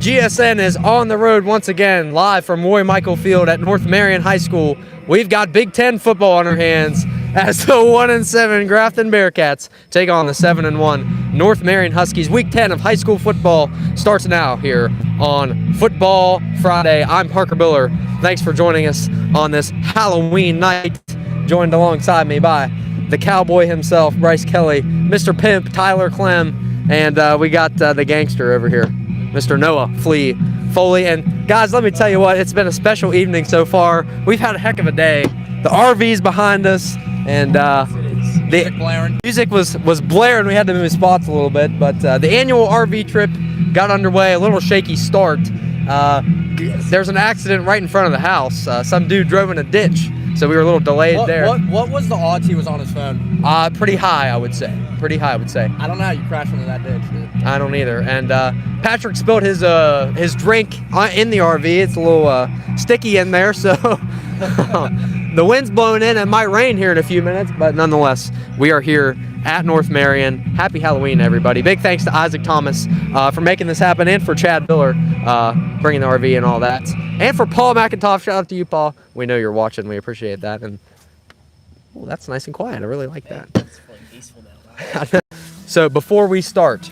GSN is on the road once again, live from Roy Michael Field at North Marion High School. We've got Big Ten football on our hands as the 1-7 Grafton Bearcats take on the 7-1 North Marion Huskies. Week 10 of high school football starts now here on Football Friday. I'm Parker Biller. Thanks for joining us on this Halloween night. Joined alongside me by the cowboy himself, Bryce Kelly, Mr. Pimp, Tyler Clem, and we got the gangster over here, Mr. Noah Flea Foley. And guys, let me tell you what, it's been a special evening so far. We've had a heck of a day. The RV's behind us, and the music was blaring. We had to move spots a little bit, but the annual RV trip got underway. A little shaky start. There's an accident right in front of the house. Some dude drove in a ditch, so we were a little delayed there. What was the odds he was on his phone? Pretty high, I would say. Pretty high, I would say. I don't know how you crashed into that ditch, dude. I don't either. And Patrick spilled his drink in the RV. It's a little sticky in there, so the wind's blowing in. It might rain here in a few minutes, but nonetheless, we are here at North Marion. Happy Halloween, everybody. Big thanks to Isaac Thomas for making this happen, and for Chad Miller bringing the RV and all that. And for Paul McIntosh. Shout out to you, Paul. We know you're watching. We appreciate that. And oh, that's nice and quiet. I really like that. That's really peaceful now. So before we start,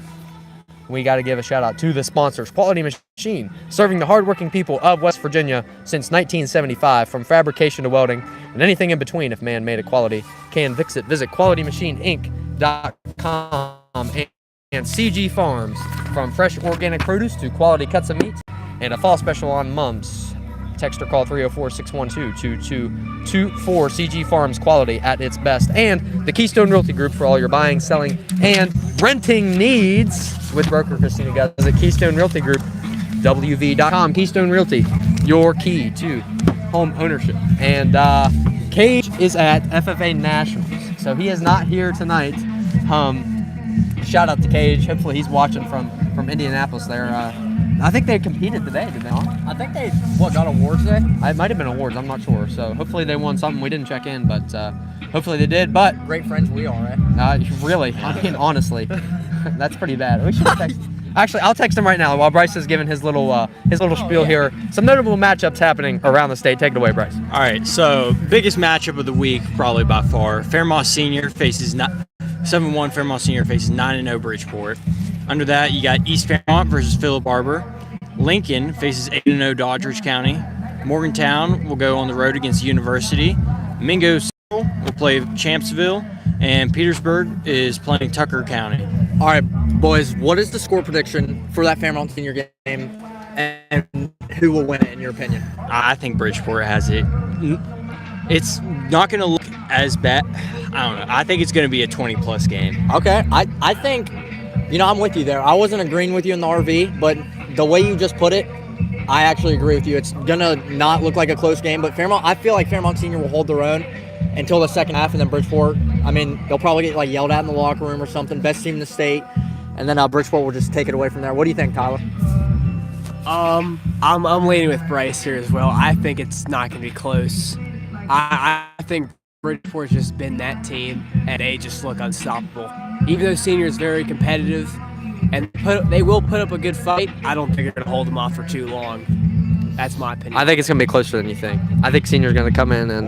we got to give a shout out to the sponsors. Quality Machine, serving the hardworking people of West Virginia since 1975, from fabrication to welding and anything in between. If man made a quality can fix it, visit qualitymachineinc.com. And CG Farms, from fresh organic produce to quality cuts of meat and a fall special on mums. Text or call 304-612-2224. CG Farms, quality at its best. And the Keystone Realty Group for all your buying, selling, and renting needs with broker Christina Guz at Keystone Realty Group, WV.com. Keystone Realty, your key to home ownership. And Cage is at FFA Nationals, so he is not here tonight. Shout out to Cage. Hopefully he's watching from Indianapolis there. I think they competed today, did they not? I think they, got awards today? It might have been awards, I'm not sure. So hopefully they won something. We didn't check in, but hopefully they did. But great friends we are, right? Really, I mean, honestly, that's pretty bad. We should text. Actually, I'll text him right now while Bryce is giving his little spiel here. Some notable matchups happening around the state. Take it away, Bryce. All right, so biggest matchup of the week, probably by far. Fairmont Senior faces 7-1. Fairmont Senior faces 9-0 Bridgeport. Under that, you got East Fairmont versus Philip Barber. Lincoln faces 8-0 Doddridge County. Morgantown will go on the road against University. Mingo will play Champsville, and Petersburg is playing Tucker County. All right, boys, what is the score prediction for that Fairmont Senior game, and who will win it, in your opinion? I think Bridgeport has it. It's not going to look as bad. I don't know. I think it's going to be a 20-plus game. Okay, I think, I'm with you there. I wasn't agreeing with you in the RV, but the way you just put it, I actually agree with you. It's going to not look like a close game, but I feel like Fairmont Senior will hold their own until the second half, and then Bridgeport, they'll probably get yelled at in the locker room or something. Best team in the state, and then Bridgeport will just take it away from there. What do you think, Tyler? I'm leaning with Bryce here as well. I think it's not going to be close. I think Bridgeport's just been that team, and they just look unstoppable. Even though Senior is very competitive, and they will put up a good fight, I don't think they're going to hold them off for too long. That's my opinion. I think it's going to be closer than you think. I think Senior's going to come in and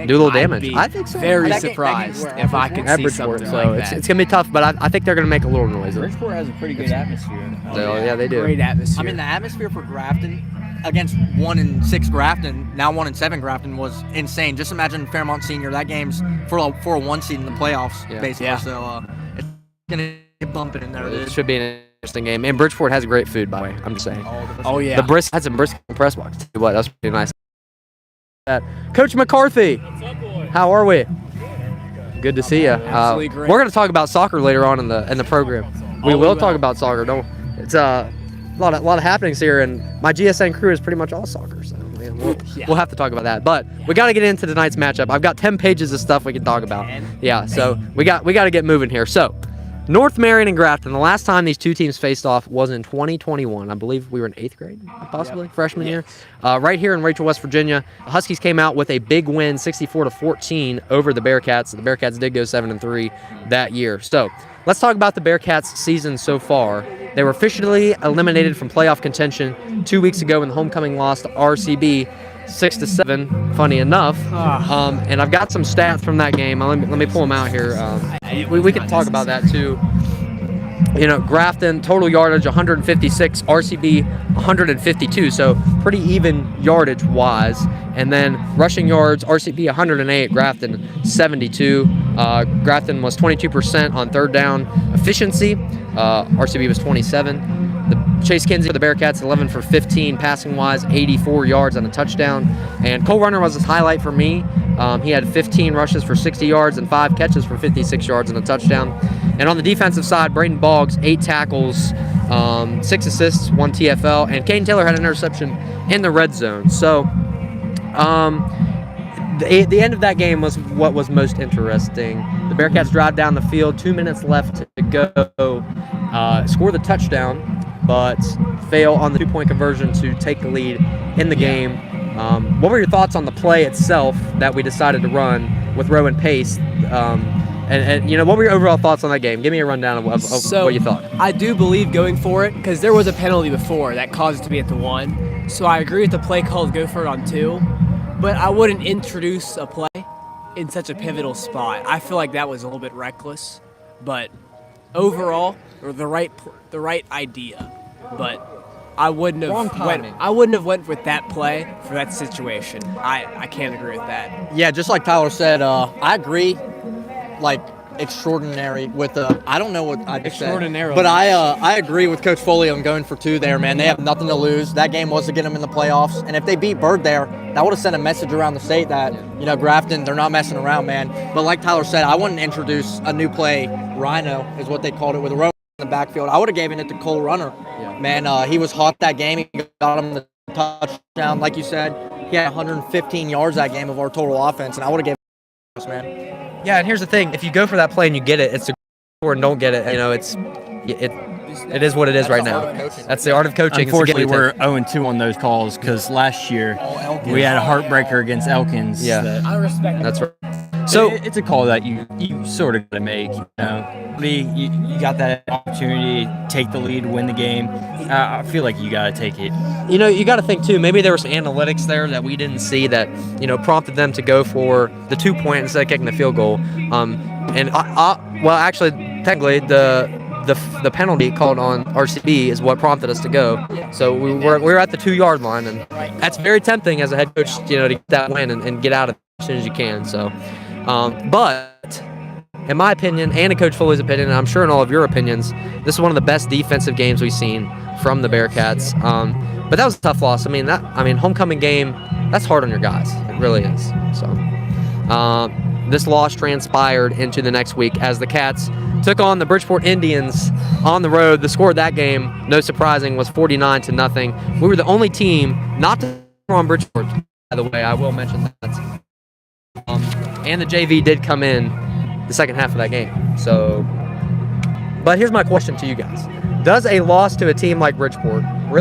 do a little damage. I think so. Very surprised if I could see something like that. It's going to be tough, but I think they're going to make a little noise. Bridgeport has a pretty good atmosphere. Yeah, they do. Great atmosphere. The atmosphere for Grafton against 1-6 Grafton, now 1-7 Grafton, was insane. Just imagine Fairmont Senior. That game's for a 1 seed in the playoffs, basically. Yeah. So it's going to get bumping in there. It should be an interesting game. And Bridgeport has great food, by the way. I'm just saying. Oh yeah. The had some brisket press box. Tell you what, that's pretty nice. Coach McCarthy, what's up, boy? How are we? Good to see you. We're going to talk about soccer later on in the program. We will talk about soccer. It's a lot of happenings here, and my GSN crew is pretty much all soccer. So we'll have to talk about that. But we got to get into tonight's matchup. I've got 10 pages of stuff we can talk about. Yeah. So we got to get moving here. So North Marion and Grafton. The last time these two teams faced off was in 2021. I believe we were in 8th grade, possibly freshman year. Right here in Rachel, West Virginia. The Huskies came out with a big win, 64-14 over the Bearcats. The Bearcats did go 7-3 that year. So let's talk about the Bearcats' season so far. They were officially eliminated from playoff contention 2 weeks ago in the homecoming loss to RCB, 6-7. Funny enough, and I've got some stats from that game. Let me pull them out here. We can talk about that too. You know, Grafton total yardage 156, RCB 152, so pretty even yardage wise. And then rushing yards, RCB 108, Grafton 72. Grafton was 22% on third down efficiency. RCB was 27. Chase Kinsey for the Bearcats, 11 for 15 passing wise, 84 yards and a touchdown. And Cole Runner was his highlight for me. He had 15 rushes for 60 yards and 5 catches for 56 yards and a touchdown. And on the defensive side, Braden Boggs, 8 tackles, 6 assists, 1 TFL, and Caden Taylor had an interception in the red zone. So the end of that game was what was most interesting. The Bearcats drive down the field, 2 minutes left to go, score the touchdown, but fail on the 2-point conversion to take the lead in the game. What were your thoughts on the play itself that we decided to run with Rowan Pace? And you know, what were your overall thoughts on that game? Give me a rundown of what you thought. I do believe going for it, because there was a penalty before that caused it to be at the 1. So I agree with the play call to go for it on 2, but I wouldn't introduce a play in such a pivotal spot. I feel like that was a little bit reckless, but overall, or the right idea. But I wouldn't have went with that play for that situation. I can't agree with that. Yeah, just like Tyler said, I agree. Like extraordinary with I don't know what I just said, but I agree with Coach Foley on going for 2 there, man. They have nothing to lose. That game was to get them in the playoffs, and if they beat Bird there, that would have sent a message around the state that, you know, Grafton, they're not messing around, man. But like Tyler said, I wouldn't introduce a new play. Rhino is what they called it, with a row in the backfield. I would have given it to Cole Runner. Man, he was hot that game. He got him the touchdown, like you said. He had 115 yards that game of our total offense, and I would have given it to us, man. Yeah, and here's the thing: if you go for that play and you get it, it's a or and don't get it. You know, it is what it is right now. That's the art of coaching. Unfortunately, we're 0-2 on those calls because last year we had a heartbreaker against Elkins. Yeah, I respect that's right. So it's a call that you sort of gotta make. You know, you got that opportunity, take the lead, win the game. I feel like you gotta take it. You know, you got to think too. Maybe there were some analytics there that we didn't see that, you know, prompted them to go for the 2-point instead of kicking the field goal. And well, actually, technically, the penalty called on RCB is what prompted us to go. So we're at the 2-yard line, and that's very tempting as a head coach, you know, to get that win and get out of it as soon as you can. So, but in my opinion, and in Coach Foley's opinion, and I'm sure in all of your opinions, this is one of the best defensive games we've seen from the Bearcats. But that was a tough loss. I mean, homecoming game, that's hard on your guys. It really is. So, this loss transpired into the next week as the Cats took on the Bridgeport Indians on the road. The score of that game, no surprising, was 49-0. We were the only team not to score on Bridgeport, by the way. I will mention that. And the JV did come in the second half of that game. So, but here's my question to you guys. Does a loss to a team like Bridgeport really